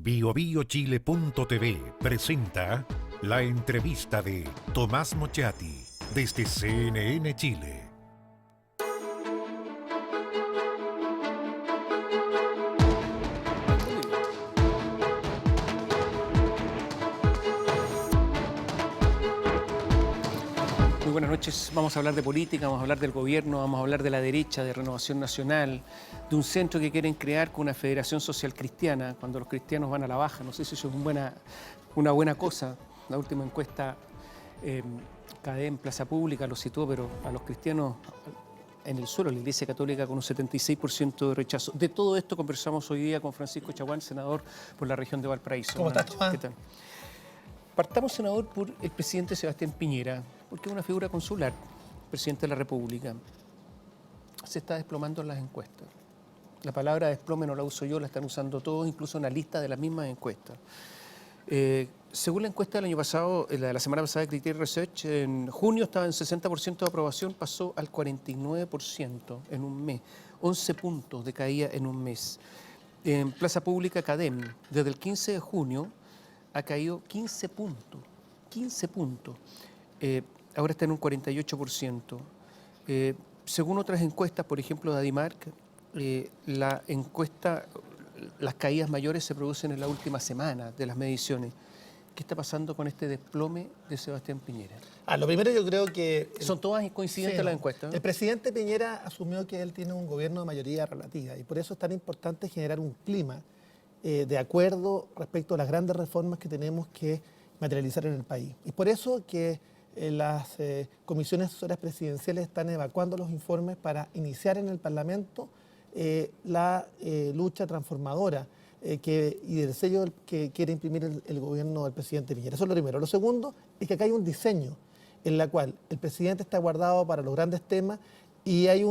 BioBioChile.tv presenta la entrevista de Tomás Mochati desde CNN Chile. Muy buenas noches. Vamos a hablar de política, vamos a hablar del gobierno, vamos a hablar de la derecha, de Renovación Nacional, de un centro que quieren crear con una federación social cristiana, cuando los cristianos van a la baja. No sé si eso es una buena cosa. La última encuesta, CADEM, Plaza Pública, lo situó, pero a los cristianos en el suelo, la Iglesia Católica con un 76% de rechazo. De todo esto conversamos hoy día con Francisco Chaguán, senador por la región de Valparaíso. ¿Cómo estás, Tomás? ¿Qué tal? Partamos, senador, por el presidente Sebastián Piñera, porque es una figura consular, presidente de la República. Se está desplomando en las encuestas. La palabra desplome no la uso yo, la están usando todos, incluso en la lista de las mismas encuestas. Según la encuesta del año pasado, la semana pasada de Criteria Research, en junio estaba en 60% de aprobación, pasó al 49% en un mes. 11 puntos de caída en un mes. En Plaza Pública, CADEM, desde el 15 de junio, ha caído 15 puntos. 15 puntos. Ahora está en un 48%. Según otras encuestas, por ejemplo, de Adimark, las caídas mayores se producen en la última semana de las mediciones. ¿Qué está pasando con este desplome de Sebastián Piñera? Lo primero yo creo que... ¿Son todas coincidentes las encuestas? El presidente Piñera asumió que él tiene un gobierno de mayoría relativa y por eso es tan importante generar un clima de acuerdo respecto a las grandes reformas que tenemos que materializar en el país. Y por eso que las comisiones asesoras presidenciales están evacuando los informes para iniciar en el Parlamento la lucha transformadora y el sello que quiere imprimir el gobierno del presidente Piñera. Eso es lo primero. Lo segundo es que acá hay un diseño en la cual el presidente está guardado para los grandes temas y hay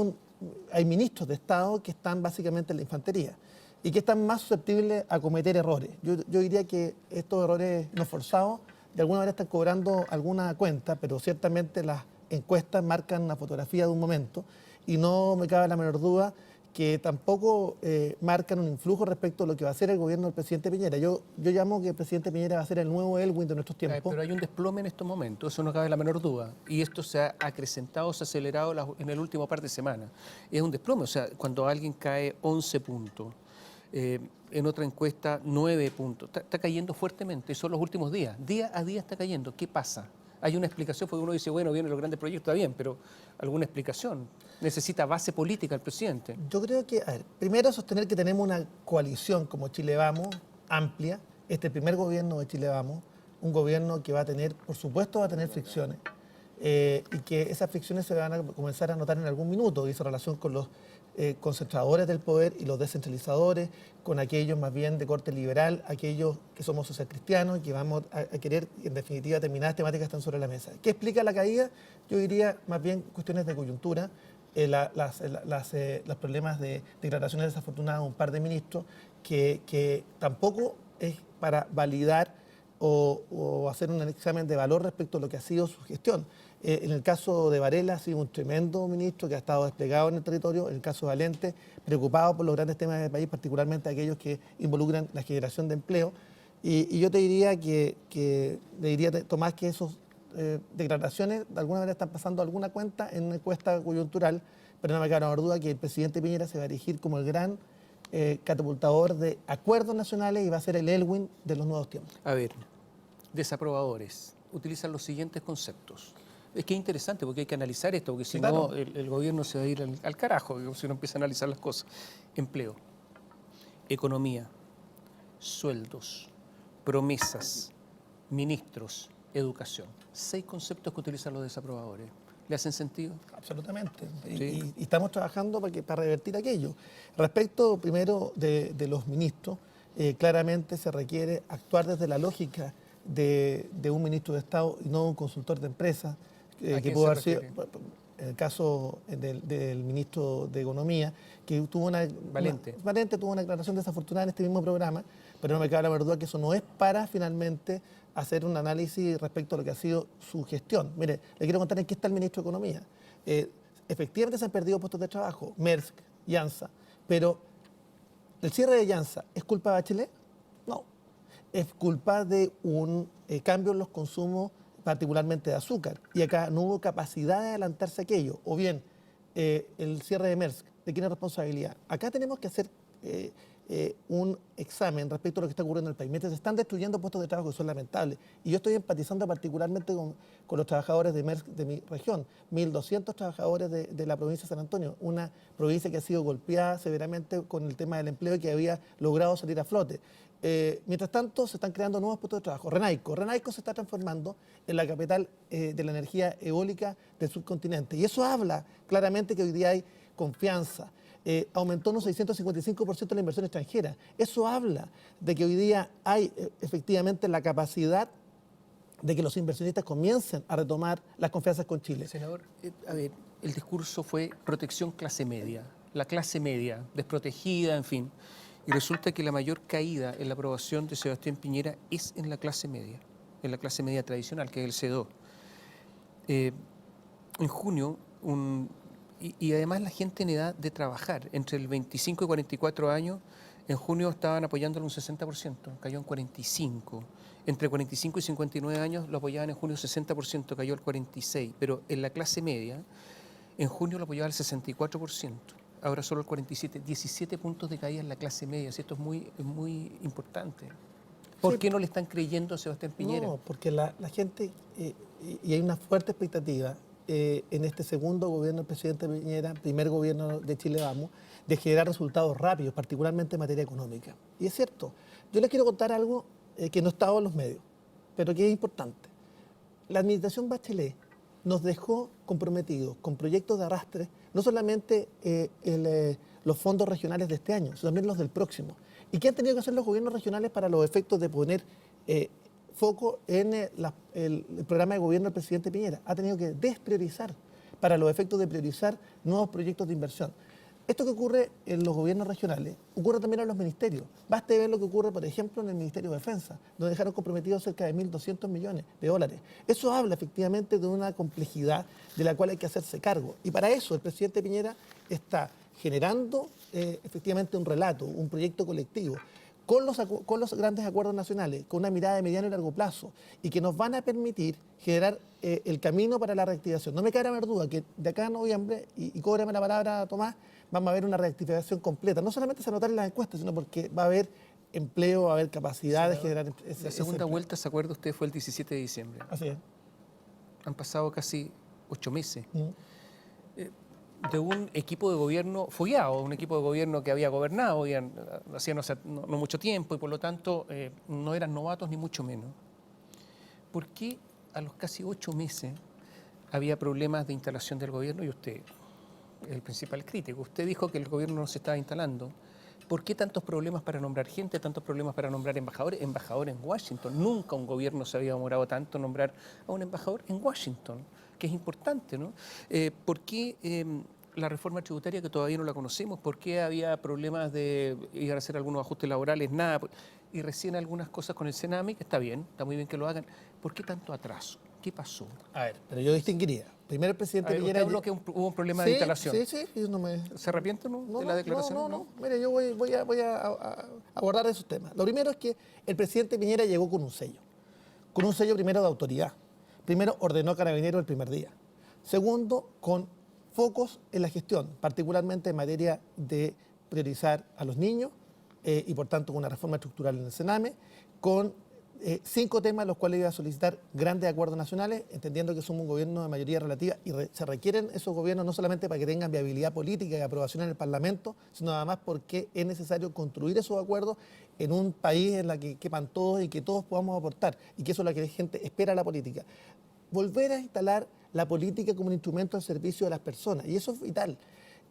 ministros de Estado que están básicamente en la infantería y que están más susceptibles a cometer errores. Yo diría que estos errores no forzados de alguna manera están cobrando alguna cuenta, pero ciertamente las encuestas marcan una fotografía de un momento y no me cabe la menor duda que tampoco marcan un influjo respecto a lo que va a hacer el gobierno del presidente Piñera. Yo llamo que el presidente Piñera va a ser el nuevo Elwin de nuestros tiempos. Pero hay un desplome en estos momentos, eso no cabe la menor duda. Y esto se ha acrecentado, se ha acelerado en el último par de semanas. Es un desplome, o sea, cuando alguien cae 11 puntos, en otra encuesta 9 puntos, está cayendo fuertemente, son los últimos días. Día a día está cayendo. ¿Qué pasa? Hay una explicación, porque uno dice, bueno, vienen los grandes proyectos, está bien, pero alguna explicación. Necesita base política el presidente. Yo creo que, primero sostener que tenemos una coalición como Chile Vamos, amplia, este primer gobierno de Chile Vamos, un gobierno que va a tener, por supuesto, va a tener fricciones, y que esas fricciones se van a comenzar a notar en algún minuto, hizo relación con los concentradores del poder y los descentralizadores, con aquellos más bien de corte liberal, aquellos que somos socialcristianos y que vamos a querer, en definitiva, determinadas temáticas están sobre la mesa. ¿Qué explica la caída? Yo diría más bien cuestiones de coyuntura, los problemas de declaraciones desafortunadas de un par de ministros que tampoco es para validar o hacer un examen de valor respecto a lo que ha sido su gestión. En el caso de Varela ha sido un tremendo ministro que ha estado desplegado en el territorio. En el caso de Valente, preocupado por los grandes temas del país, particularmente aquellos que involucran la generación de empleo. Y yo te diría Tomás, que esas declaraciones de alguna manera están pasando alguna cuenta en una encuesta coyuntural, pero no me cabe la menor duda que el presidente Piñera se va a erigir como el gran catapultador de acuerdos nacionales y va a ser el Elwin de los nuevos tiempos. A ver, desaprobadores utilizan los siguientes conceptos. Es que es interesante porque hay que analizar esto, porque si no el gobierno se va a ir al carajo si uno empieza a analizar las cosas. Empleo, economía, sueldos, promesas, ministros, educación. 6 conceptos que utilizan los desaprobadores. ¿Le hacen sentido? Absolutamente. Sí. Y estamos trabajando para revertir aquello. Respecto primero de los ministros, claramente se requiere actuar desde la lógica de un ministro de Estado y no un consultor de empresas, que pudo haber sido, en el caso del ministro de Economía, que tuvo Valente tuvo una declaración desafortunada en este mismo programa, pero no me cabe la verdad que eso no es para finalmente hacer un análisis respecto a lo que ha sido su gestión. Mire, le quiero contar en qué está el ministro de Economía. Efectivamente se han perdido puestos de trabajo, Maersk, Jansa, pero ¿el cierre de Jansa es culpa de Bachelet? No. es culpa de un cambio en los consumos, particularmente de azúcar. Y acá no hubo capacidad de adelantarse a aquello. O bien, el cierre de Maersk, ¿de quién es responsabilidad? Acá tenemos que hacer un examen respecto a lo que está ocurriendo en el país. Mientras se están destruyendo puestos de trabajo que son lamentables. Y yo estoy empatizando particularmente con los trabajadores de Maersk de mi región. 1.200 trabajadores de la provincia de San Antonio, una provincia que ha sido golpeada severamente con el tema del empleo y que había logrado salir a flote. Mientras tanto, se están creando nuevos puestos de trabajo. Renaico se está transformando en la capital de la energía eólica del subcontinente. Y eso habla claramente que hoy día hay confianza. Aumentó un 655% la inversión extranjera. Eso habla de que hoy día hay efectivamente la capacidad de que los inversionistas comiencen a retomar las confianzas con Chile. Senador, a ver, el discurso fue protección clase media, la clase media, desprotegida, en fin. Y resulta que la mayor caída en la aprobación de Sebastián Piñera es en la clase media tradicional, que es el C2. En junio, y además la gente en edad de trabajar, entre el 25 y 44 años, en junio estaban apoyándolo un 60%, cayó en 45%. Entre 45 y 59 años lo apoyaban en junio 60%, cayó al 46%. Pero en la clase media, en junio lo apoyaba el 64%, ahora solo el 47%. 17 puntos de caída en la clase media, esto es muy importante. ¿Por qué no le están creyendo a Sebastián Piñera? No, porque la gente, y hay una fuerte expectativa en este segundo gobierno del presidente Piñera, primer gobierno de Chile Vamos, de generar resultados rápidos, particularmente en materia económica. Y es cierto, yo les quiero contar algo que no estaba en los medios, pero que es importante. La administración Bachelet nos dejó comprometidos con proyectos de arrastre, no solamente los fondos regionales de este año, sino también los del próximo. ¿Y qué han tenido que hacer los gobiernos regionales para los efectos de poner foco en el programa de gobierno del presidente Piñera? Ha tenido que despriorizar para los efectos de priorizar nuevos proyectos de inversión. Esto que ocurre en los gobiernos regionales ocurre también en los ministerios. Baste ver lo que ocurre, por ejemplo, en el Ministerio de Defensa, donde dejaron comprometidos cerca de 1.200 millones de dólares. Eso habla efectivamente de una complejidad de la cual hay que hacerse cargo. Y para eso el presidente Piñera está generando efectivamente un relato, un proyecto colectivo, con los grandes acuerdos nacionales, con una mirada de mediano y largo plazo, y que nos van a permitir generar el camino para la reactivación. No me cabe la menor duda que de acá a noviembre, y cóbrame la palabra, Tomás, vamos a ver una reactivación completa. No solamente se anotará en las encuestas, sino porque va a haber empleo, va a haber capacidad de generar La segunda vuelta, ¿se acuerda usted? Fue el 17 de diciembre. Así es. Han pasado casi 8 meses. De un equipo de gobierno fogueado, un equipo de gobierno que había gobernado hacía no mucho tiempo y por lo tanto no eran novatos ni mucho menos. ¿Por qué a los casi 8 meses había problemas de instalación del gobierno? Y usted es el principal crítico. Usted dijo que el gobierno no se estaba instalando. ¿Por qué tantos problemas para nombrar gente, tantos problemas para nombrar embajadores? Embajadores en Washington. Nunca un gobierno se había demorado tanto en nombrar a un embajador en Washington, que es importante, ¿no? ¿Por qué la reforma tributaria, que todavía no la conocemos? ¿Por qué había problemas de ir a hacer algunos ajustes laborales? Nada. Y recién algunas cosas con el Sename, que está bien, está muy bien que lo hagan. ¿Por qué tanto atraso? ¿Qué pasó? A ver, pero yo distinguiría. Primero el presidente Piñera... Usted habló que hubo un problema de instalación. Sí, yo no me... ¿Se arrepiente de la declaración? No. Mire, yo voy a abordar esos temas. Lo primero es que el presidente Piñera llegó con un sello. Con un sello primero de autoridad. Primero ordenó a Carabineros el primer día. Segundo, con focos en la gestión, particularmente en materia de priorizar a los niños y por tanto con una reforma estructural en el Sename, con 5 temas los cuales iba a solicitar grandes acuerdos nacionales, entendiendo que somos un gobierno de mayoría relativa y se requieren esos gobiernos no solamente para que tengan viabilidad política y aprobación en el Parlamento, sino además porque es necesario construir esos acuerdos en un país en el que quepan todos y que todos podamos aportar, y que eso es lo que la gente espera de la política. Volver a instalar la política como un instrumento al servicio de las personas, y eso es vital.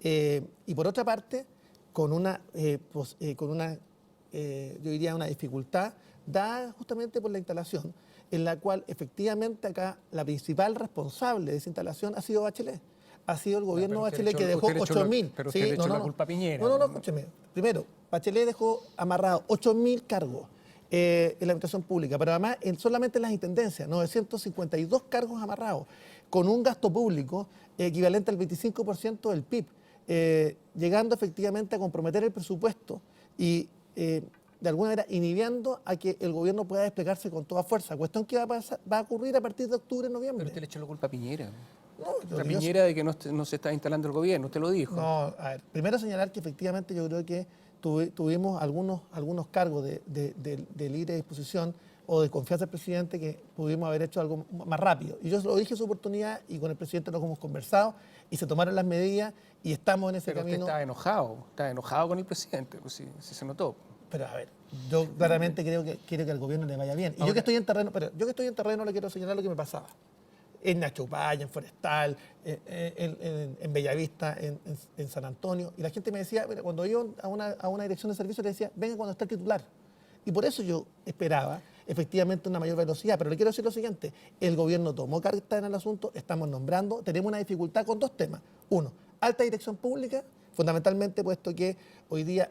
Y por otra parte, con una yo diría una dificultad dada justamente por la instalación, en la cual efectivamente acá la principal responsable de esa instalación ha sido Bachelet. Ha sido el gobierno Bachelet que dejó 8.000. Pero usted le echó la culpa a Piñera. No, escúcheme. Primero, Bachelet dejó amarrado 8.000 cargos en la administración pública, pero además solamente en las intendencias, 952 cargos amarrados, con un gasto público equivalente al 25% del PIB, llegando efectivamente a comprometer el presupuesto y de alguna manera inhibiendo a que el gobierno pueda desplegarse con toda fuerza. Cuestión que va a ocurrir a partir de octubre, noviembre. Pero usted le echó la culpa a Piñera. No, La Piñera de que no se está instalando el gobierno, usted lo dijo. No, a ver, primero señalar que efectivamente yo creo que tuvimos algunos cargos de libre disposición o de confianza del presidente que pudimos haber hecho algo más rápido. Y yo lo dije en su oportunidad y con el presidente nos hemos conversado y se tomaron las medidas y estamos en ese Pero camino. usted está enojado con el presidente, pues sí se notó. Pero a ver, yo claramente quiero que al gobierno le vaya bien. Y yo que estoy en terreno, le quiero señalar lo que me pasaba. En Nachupaya, en Forestal, en Bellavista, en San Antonio. Y la gente me decía, mira, cuando iba a una dirección de servicio, le decía, venga cuando está el titular. Y por eso yo esperaba efectivamente una mayor velocidad. Pero le quiero decir lo siguiente, el gobierno tomó carta en el asunto, estamos nombrando, tenemos una dificultad con dos temas. Uno, alta dirección pública, fundamentalmente puesto que hoy día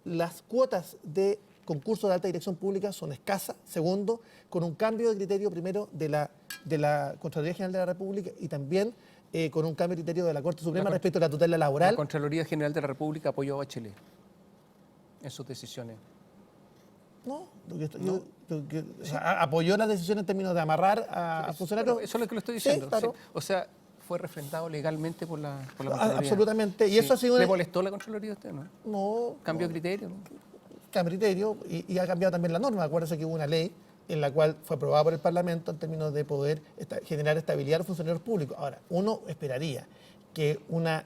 las cuotas de concursos de alta dirección pública son escasas. Segundo, con un cambio de criterio primero de la Contraloría General de la República y también con un cambio de criterio de la Corte Suprema respecto a la tutela laboral. La Contraloría General de la República apoyó a Bachelet en sus decisiones. No, o sea, apoyó las decisiones en términos de amarrar a funcionarios. Eso es lo que le estoy diciendo. Sí, claro. Sí. O sea, fue refrendado legalmente por la Contraloría. Absolutamente. Y Sí. eso ha sido. ¿Le molestó la Contraloría a usted, no? No. ¿Cambió de criterio? ¿No? Cambio de criterio y ha cambiado también la norma. Acuérdense que hubo una ley en la cual fue aprobada por el Parlamento en términos de poder generar estabilidad a los funcionarios públicos. Ahora, uno esperaría que una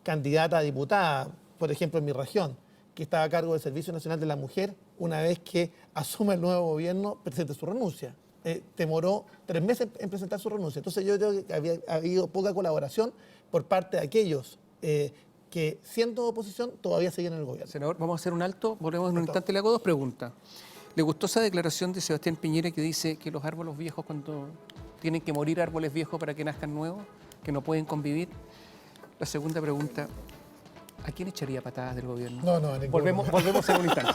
candidata a diputada, por ejemplo, en mi región, que estaba a cargo del Servicio Nacional de la Mujer, una vez que asume el nuevo gobierno, presente su renuncia. Demoró 3 meses en presentar su renuncia. Entonces yo creo que había habido poca colaboración por parte de aquellos que, siendo oposición, todavía siguen en el gobierno. Senador, vamos a hacer un alto, volvemos en un instante. Le hago 2 preguntas. ¿Le gustó esa declaración de Sebastián Piñera que dice que los árboles viejos, cuando tienen que morir árboles viejos para que nazcan nuevos, que no pueden convivir? La segunda pregunta, ¿a quién echaría patadas del gobierno? No, ninguno. Volvemos en un instante.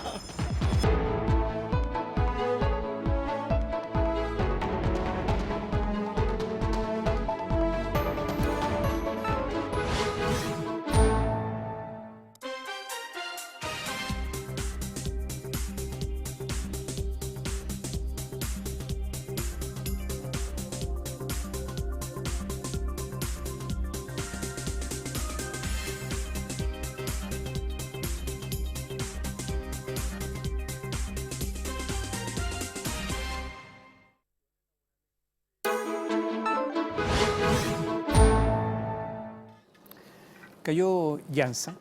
Cayó Llanza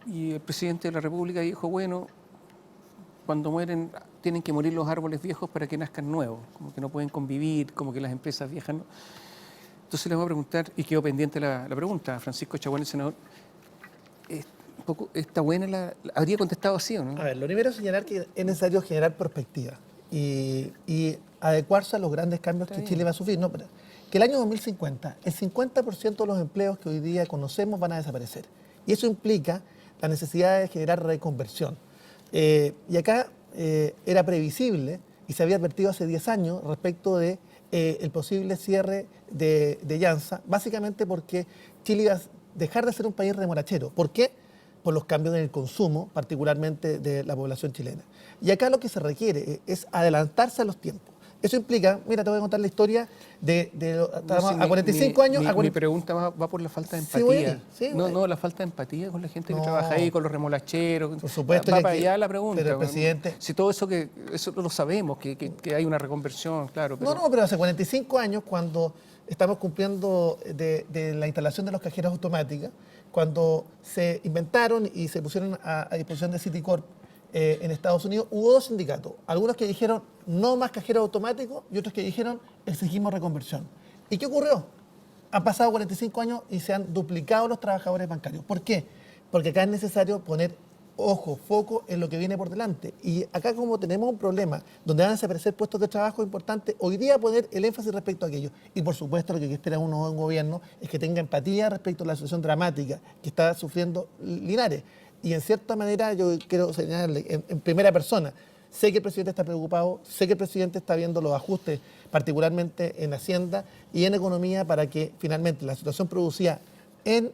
y el presidente de la República dijo, bueno, cuando mueren tienen que morir los árboles viejos para que nazcan nuevos, como que no pueden convivir, como que las empresas viejas no. Entonces les voy a preguntar, y quedó pendiente la pregunta, Francisco Chaguán, el senador, ¿está buena habría contestado así o no? A ver, lo primero es señalar que es necesario generar perspectiva y adecuarse a los grandes cambios que Chile va a sufrir. No, pero que el año 2050, el 50% de los empleos que hoy día conocemos van a desaparecer. Y eso implica la necesidad de generar reconversión. Y acá era previsible y se había advertido hace 10 años respecto de el posible cierre de Llanza, básicamente porque Chile iba a dejar de ser un país remolachero. ¿Por qué? Por los cambios en el consumo, particularmente de la población chilena. Y acá lo que se requiere es adelantarse a los tiempos. Eso implica, mira, te voy a contar la historia a 45 años. Mi pregunta va por la falta de Sí, empatía. sí, no, la falta de empatía con la gente que No. trabaja ahí, con los remolacheros. Por supuesto Va que para aquí- allá la pregunta. pero el presidente- Si todo eso eso lo sabemos, que hay una reconversión, claro. Pero, No, pero hace 45 años, cuando estamos cumpliendo de la instalación de los cajeros automáticos, cuando se inventaron y se pusieron a disposición de Citicorp en Estados Unidos, hubo 2 sindicatos. Algunos que dijeron no más cajeros automáticos y otros que dijeron exigimos reconversión. ¿Y qué ocurrió? Han pasado 45 años y se han duplicado los trabajadores bancarios. ¿Por qué? Porque acá es necesario poner ojo, foco en lo que viene por delante. Y acá, como tenemos un problema donde van a desaparecer puestos de trabajo importantes, hoy día poner el énfasis respecto a aquello. Y por supuesto lo que espera un gobierno es que tenga empatía respecto a la situación dramática que está sufriendo Linares. Y en cierta manera yo quiero señalarle en primera persona, sé que el presidente está preocupado, sé que el presidente está viendo los ajustes, particularmente en Hacienda y en Economía, para que finalmente la situación producida en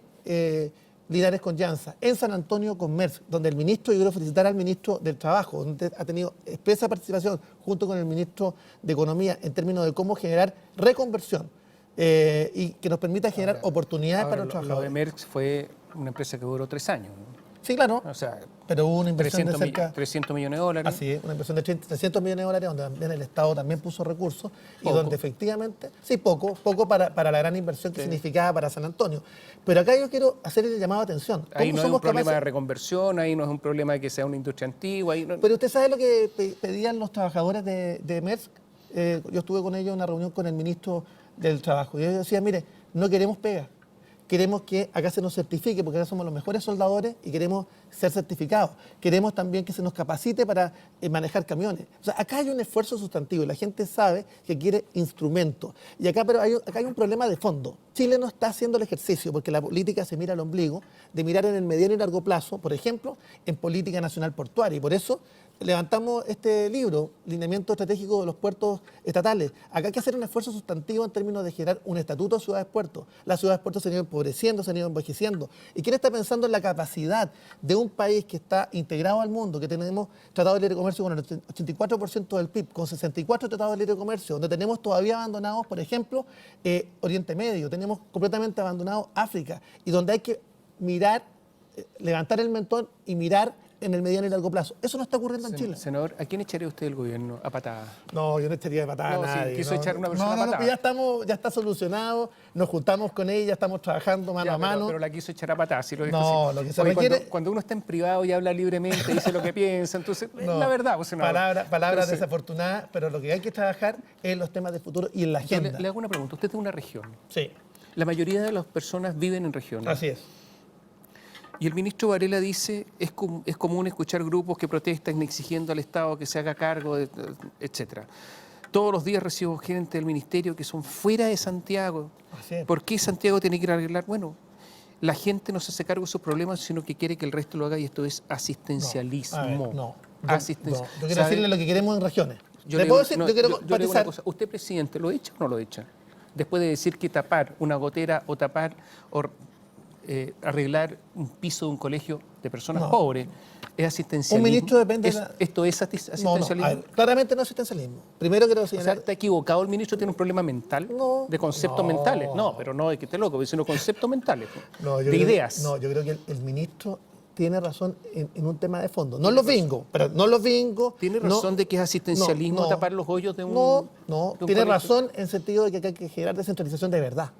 Linares con Llanza, en San Antonio con Merck, donde el ministro, yo quiero felicitar al ministro del Trabajo, donde ha tenido expresa participación junto con el ministro de Economía en términos de cómo generar reconversión y que nos permita generar oportunidades para los Lo trabajadores. de Merck fue una empresa que duró 3 años, ¿no? Sí, claro, O sea, pero hubo una inversión de 300 millones de dólares. Así es, una inversión de 300 millones de dólares, donde también el Estado también puso recursos y Poco. donde efectivamente, sí, poco para la gran inversión que significaba para San Antonio. Pero acá yo quiero hacer el llamado a atención. Ahí no es un somos problema de capaces? reconversión, ahí no es un problema de que sea una industria antigua. Ahí no- Pero usted sabe lo que pedían los trabajadores de Maersk. Yo estuve con ellos en una reunión con el ministro del Trabajo y ellos decían, mire, no queremos pega. Queremos que acá se nos certifique, porque acá somos los mejores soldadores y queremos ser certificados. Queremos también que se nos capacite para manejar camiones. O sea, acá hay un esfuerzo sustantivo y la gente sabe que quiere instrumentos. Y acá, pero acá hay un problema de fondo. Chile no está haciendo el ejercicio, porque la política se mira al ombligo, de mirar en el mediano y largo plazo, por ejemplo, en política nacional portuaria. Y por eso levantamos este libro, Lineamiento Estratégico de los Puertos Estatales. Acá hay que hacer un esfuerzo sustantivo en términos de generar un estatuto de ciudades-puertos. Las ciudades-puertos se han ido empobreciendo, se han ido envejeciendo. ¿Y quién está pensando en la capacidad de un país que está integrado al mundo, que tenemos tratado de libre comercio con el 84% del PIB, con 64 tratados de libre comercio, donde tenemos todavía abandonados, por ejemplo, Oriente Medio, tenemos completamente abandonado África, y donde hay que mirar, levantar el mentón y mirar en el mediano y largo plazo? Eso no está ocurriendo en Chile. Senador, ¿a quién echaría usted el gobierno a patadas? No, yo no estaría de patada No, a sí, nadie. quiso echar una persona a no, patada. ya está solucionado, nos juntamos con ella, estamos trabajando mano Ya, a mano. Pero la quiso echar a patadas. Si lo dijo No, así. lo que se Oye, requiere- cuando uno está en privado y habla libremente, dice lo que piensa, entonces, es la verdad, pues, senador. Palabras Entonces, desafortunadas, pero lo que hay que trabajar es en los temas del futuro y en la yo agenda. le hago una pregunta. Usted es de una región. Sí, La mayoría de las personas viven en regiones. así es. Y el ministro Varela dice, es común escuchar grupos que protestan exigiendo al Estado que se haga cargo, etcétera. Todos los días recibo gente del ministerio que son fuera de Santiago. Así es. ¿Por qué Santiago tiene que ir a arreglar? Bueno, la gente no se hace cargo de sus problemas, sino que quiere que el resto lo haga, y esto es asistencialismo. A ver, no. Asistencia. Yo quiero ¿Sabe? decirle lo que queremos en regiones. Yo ¿Le le puedo digo- decir? no, Yo quiero yo le digo una enfatizar. cosa. ¿Usted, presidente, lo echa o no lo echa? Después de decir que tapar una gotera o tapar o arreglar un piso de un colegio de personas No. pobres es asistencialismo. Un ministro depende de ¿Es- la- ¿Esto es No, asistencialismo? a ver, claramente no es asistencialismo. Primero quiero O sea, señalar. ¿está equivocado el ministro? ¿Tiene un problema mental? No. ¿De conceptos No. mentales? No, pero no de que esté loco, sino conceptos mentales. No, de ideas. Yo creo que el ministro tiene razón en un tema de fondo. No los bingos, pero no los bingos. ¿Tiene no- razón de que es asistencialismo no, tapar los hoyos de un No, de un tiene colegio? razón en el sentido de que acá hay que generar descentralización de verdad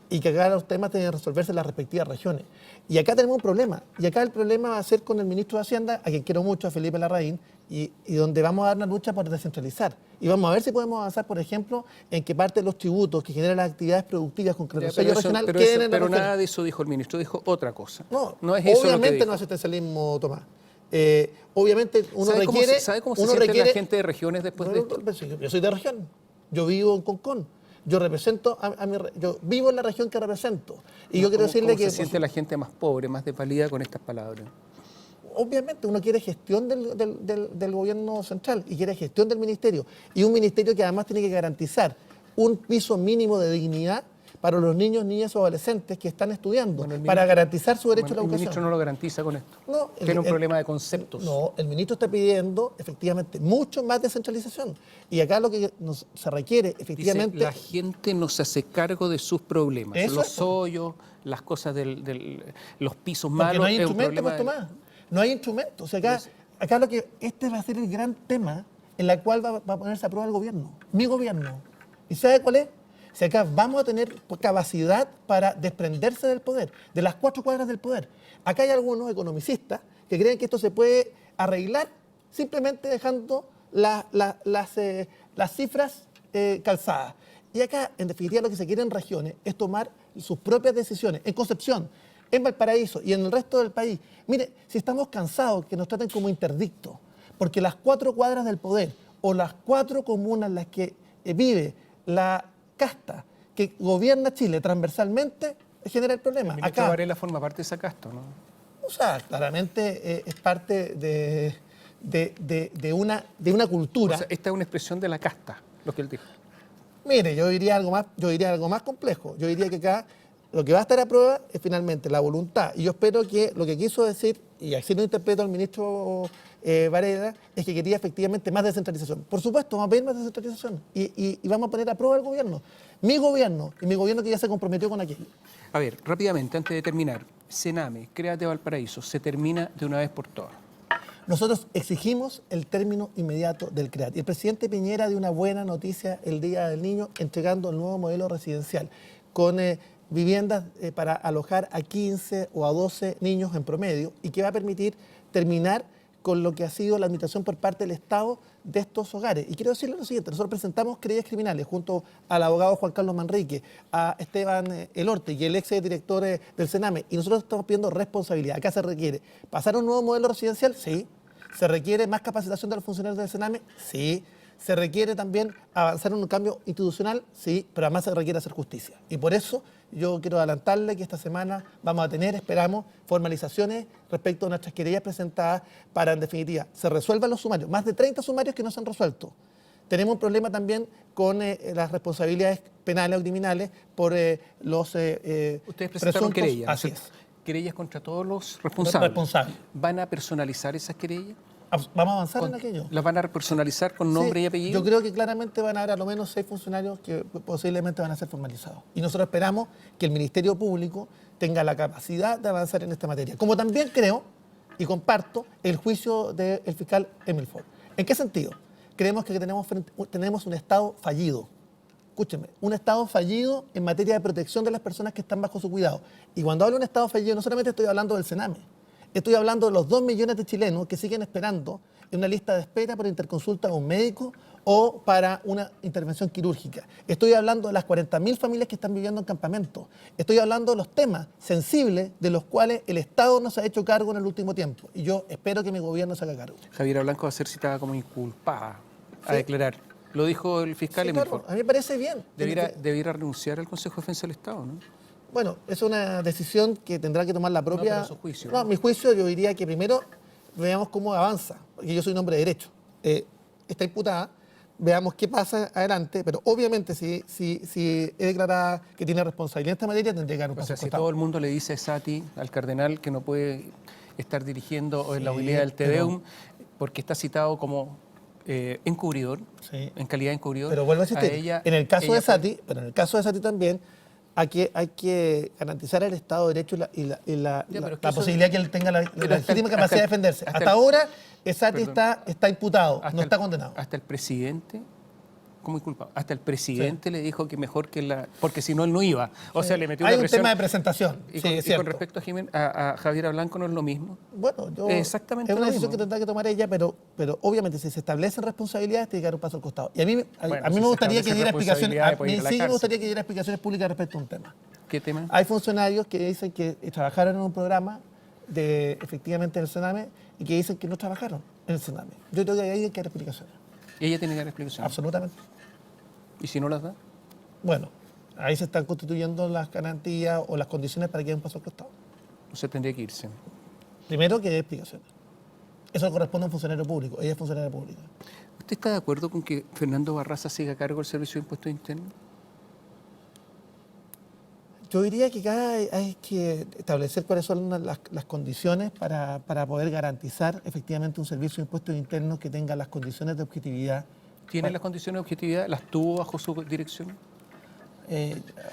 y que acá los temas tienen que resolverse en las respectivas regiones. Y acá tenemos un problema. Y acá el problema va a ser con el ministro de Hacienda, a quien quiero mucho, a Felipe Larraín, y donde vamos a dar una lucha por descentralizar. Y vamos a ver si podemos avanzar, por ejemplo, en que parte de los tributos que generan las actividades productivas con Ya, sello regional queden en la pero región. nada de eso dijo el ministro, dijo otra cosa. No, es eso lo que obviamente dijo. no es asistencialismo, Tomás. Obviamente uno ¿Sabe cómo requiere... ¿Sabe cómo se uno siente requiere- la gente de regiones después de esto? Yo soy de región. Yo vivo en Concón. Yo represento yo vivo en la región que represento. Y yo quiero decirle ¿Cómo que se siente la gente más pobre, más desvalida con estas palabras? obviamente uno quiere gestión del gobierno central y quiere gestión del ministerio. Y un ministerio que además tiene que garantizar un piso mínimo de dignidad para los niños, niñas o adolescentes que están estudiando, Bueno, el para ministro- garantizar su derecho Bueno, a la el ministro educación. no lo garantiza con esto. No, Tiene un problema de conceptos. No, el ministro está pidiendo efectivamente mucho más descentralización. Y acá lo que se requiere Dice, efectivamente... la gente no se hace cargo de sus problemas. Eso Los es. hoyos, las cosas los pisos Porque malos. no hay es un instrumentos, problema pues, Tomás. No hay instrumentos. O sea, acá lo que este va a ser el gran tema en el cual va a ponerse a prueba el gobierno. Mi gobierno. ¿Y sabe cuál es? Si acá vamos a tener capacidad para desprenderse del poder, de las 4 cuadras del poder. Acá hay algunos economicistas que creen que esto se puede arreglar simplemente dejando las cifras calzadas. Y acá, en definitiva, lo que se quiere en regiones es tomar sus propias decisiones. En Concepción, en Valparaíso y en el resto del país. Mire, si estamos cansados que nos traten como interdictos, porque las 4 cuadras del poder o las 4 comunas en las que vive la casta que gobierna Chile transversalmente genera el problema. El ministro Acá, Varela forma parte de esa casta, ¿no? o sea, claramente es parte de una cultura. O sea, esta es una expresión de la casta, lo que él dijo. Mire, yo diría algo más complejo. Yo diría que acá Lo que va a estar a prueba es finalmente la voluntad. Y yo espero que lo que quiso decir, y así lo interpreto el ministro Varela, es que quería efectivamente más descentralización. Por supuesto, vamos a pedir más descentralización y vamos a poner a prueba el gobierno. Mi gobierno y mi gobierno que ya se comprometió con aquello. A ver, rápidamente, antes de terminar, Sename, Créate Valparaíso, se termina de una vez por todas. Nosotros exigimos el término inmediato del CREAT. Y el presidente Piñera dio una buena noticia el Día del Niño entregando el nuevo modelo residencial con viviendas para alojar a 15 o a 12 niños en promedio y que va a permitir terminar con lo que ha sido la administración por parte del Estado de estos hogares. Y quiero decirle lo siguiente, nosotros presentamos querellas criminales junto al abogado Juan Carlos Manrique, a Esteban Elorte y el ex director del Sename, y nosotros estamos pidiendo responsabilidad. Acá se requiere pasar a un nuevo modelo residencial, sí. Se requiere más capacitación de los funcionarios del Sename, sí. Se requiere también avanzar en un cambio institucional, sí, pero además se requiere hacer justicia. Y por eso yo quiero adelantarle que esta semana vamos a tener, esperamos, formalizaciones respecto a nuestras querellas presentadas para, en definitiva, se resuelvan los sumarios. Más de 30 sumarios que no se han resuelto. Tenemos un problema también con las responsabilidades penales o criminales por los Ustedes presentaron presuntos. querellas. Así es. Querellas contra todos los responsables. Responsables. ¿Van a personalizar esas querellas? Vamos a avanzar en aquello. ¿Las van a personalizar con nombre Sí, y apellido? yo creo que claramente van a haber a lo menos 6 funcionarios que posiblemente van a ser formalizados. Y nosotros esperamos que el Ministerio Público tenga la capacidad de avanzar en esta materia. Como también creo y comparto el juicio del fiscal Emil Ford. ¿En qué sentido? Creemos que tenemos un Estado fallido. Escúchenme, un Estado fallido en materia de protección de las personas que están bajo su cuidado. Y cuando hablo de un Estado fallido, no solamente estoy hablando del Sename. Estoy hablando de los 2 millones de chilenos que siguen esperando en una lista de espera para interconsulta a un médico o para una intervención quirúrgica. Estoy hablando de las 40.000 familias que están viviendo en campamentos. Estoy hablando de los temas sensibles de los cuales el Estado no se ha hecho cargo en el último tiempo. Y yo espero que mi gobierno se haga cargo. Javiera Blanco va a ser citada como inculpada a Sí. declarar. Lo dijo el fiscal Sí, Emil claro, Ford. a mí me parece bien. Debiera renunciar al Consejo de Defensa del Estado, ¿no? Bueno, es una decisión que tendrá que tomar la propia... pero su juicio. No, mi juicio yo diría que primero veamos cómo avanza, porque yo soy un hombre de derecho. Está imputada, veamos qué pasa adelante, pero obviamente si es declarada que tiene responsabilidad en esta materia, tendría que dar un O paso sea, al si costado. todo el mundo le dice a Sati, al cardenal, que no puede estar dirigiendo en la Sí, humildad del pero- Tedeum, porque está citado como encubridor, Sí. en calidad de encubridor. Pero vuelvo a insistir, en el caso de Sati, pero en el caso de Sati también hay que garantizar el Estado de Derecho y la pero es que la eso- posibilidad que él tenga la pero hasta legítima el- capacidad hasta de el- defenderse. hasta Hasta el- ahora, Sati Perdón. está imputado, Hasta no está el- condenado. Hasta el presidente, ¿cómo disculpa? Hasta el presidente le dijo que mejor que la... Porque si no, él no iba. O sea, le metió Hay una un presión. tema de presentación. Y Sí, con, es y con cierto. respecto a Javiera Blanco no es lo mismo. Bueno, yo, Exactamente es una lo decisión mismo. que tendrá que tomar ella, pero obviamente si se establecen responsabilidades, tiene que dar un paso al costado. Y a mí Bueno, me si se gustaría que establecen diera explicaciones, responsabilidades, puede ir a la sí me cárcel. gustaría que diera explicaciones públicas respecto a un tema. ¿Qué tema? Hay funcionarios que dicen que trabajaron en un programa efectivamente en el Sename y que dicen que no trabajaron en el Sename. Yo creo que ahí hay que dar explicaciones. Y ella tiene que dar explicaciones. Absolutamente. ¿Y si no las da? Bueno, ahí se están constituyendo las garantías o las condiciones para que dé un paso al costado. Usted tendría que irse. Primero que dé explicaciones. Eso corresponde a un funcionario público. Ella es funcionaria pública. ¿Usted está de acuerdo con que Fernando Barraza siga a cargo del Servicio de Impuestos Internos? Yo diría que acá hay que establecer cuáles son las condiciones para poder garantizar efectivamente un servicio de impuestos internos que tenga las condiciones de objetividad. ¿Tiene las condiciones de objetividad? ¿Las tuvo bajo su dirección?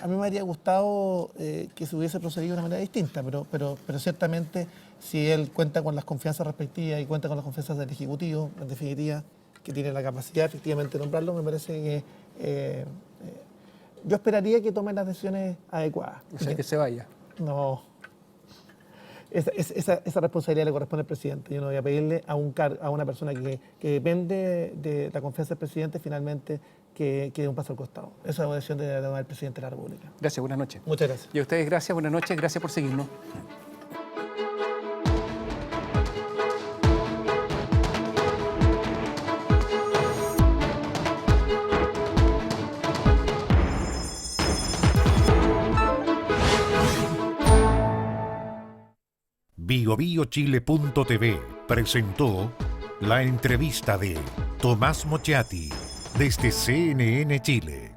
A mí me habría gustado que se hubiese procedido de una manera distinta, pero ciertamente si él cuenta con las confianzas respectivas y cuenta con las confianzas del Ejecutivo, en definitiva, que tiene la capacidad efectivamente de nombrarlo, me parece que yo esperaría que tomen las decisiones adecuadas. O sea, que se vaya. No. Esa responsabilidad le corresponde al presidente. Yo no voy a pedirle a una persona que depende de la confianza del presidente finalmente que dé un paso al costado. Esa es la decisión de tomar el presidente de la República. Gracias, buenas noches. Muchas gracias. Y a ustedes gracias, buenas noches, gracias por seguirnos. BioBioChile.tv presentó la entrevista de Tomás Mochati desde CNN Chile.